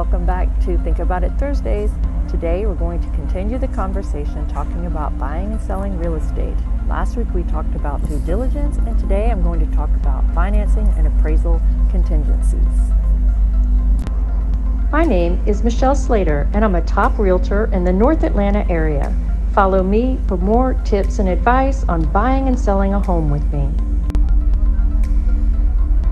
welcome back to Think About It Thursdays. Today we're going to continue the conversation talking about buying and selling real estate. Last week we talked about due diligence, and today I'm going to talk about financing and appraisal contingencies. My name is Michelle Slater, and I'm a top realtor in the North Atlanta area. Follow me for more tips and advice on buying and selling a home with me.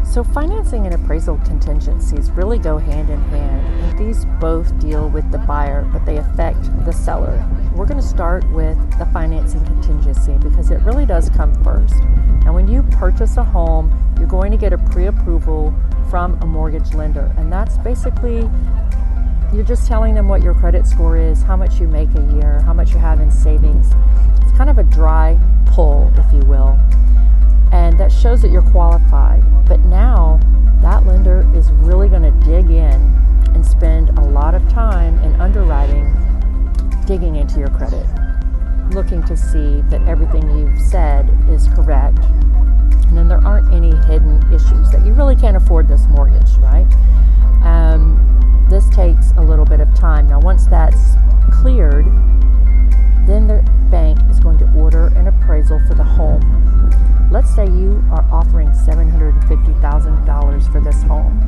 So financing and appraisal contingencies really go hand in hand, and these both deal with the buyer, but they affect the seller. We're going to start with the financing contingency because it really does come first. Now, when you purchase a home, you're going to get a pre-approval from a mortgage lender, and that's basically you're just telling them what your credit score is, how much you make a year, how much you have in savings. It's kind of a dry pull, if you will. And that shows that you're qualified. But now that lender is really going to dig in and spend a lot of time in underwriting, digging into your credit, looking to see that everything you've said is correct. And then there aren't any hidden issues that you really can't afford this mortgage, right? This takes a little bit of time. Now, once that's cleared, then the bank is going to order an appraisal for the home. Let's say you are offering $750,000 for this home.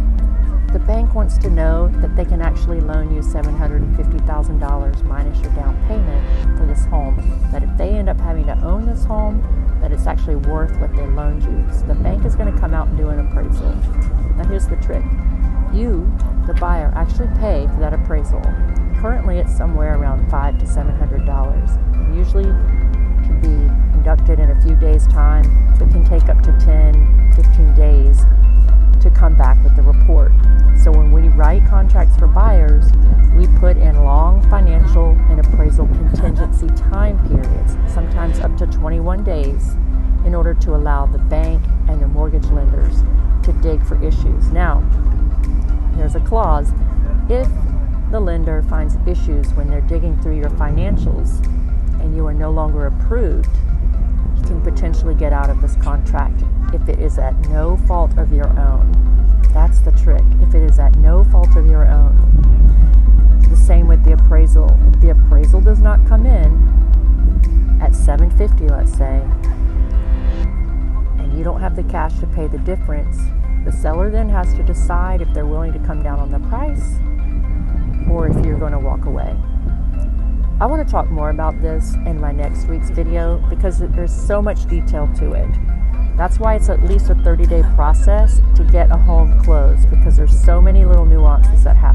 The bank wants to know that they can actually loan you $750,000 minus your down payment for this home. That if they end up having to own this home, that it's actually worth what they loaned you. So the bank is going to come out and do an appraisal. Now here's the trick. You, the buyer, actually pay for that appraisal. Currently it's somewhere around $500 to $700. Usually can be conducted in a few days' time, but can take up to 10, 15 days to come back with the report. So when we write contracts for buyers, we put in long financial and appraisal contingency time periods, sometimes up to 21 days, in order to allow the bank and the mortgage lenders to dig for issues. Now, there's a clause. If the lender finds issues when they're digging through your financials and you are no longer approved, you can potentially get out of this contract if it is at no fault of your own. That's the trick. If it is at no fault of your own. The same with the appraisal. If the appraisal does not come in at $750, let's say, and you don't have the cash to pay the difference, the seller then has to decide if they're willing to come down on the price or if you're going to walk away. I want to talk more about this in my next week's video because there's so much detail to it. That's why it's at least a 30-day process to get a home closed, because there's so many little nuances that happen.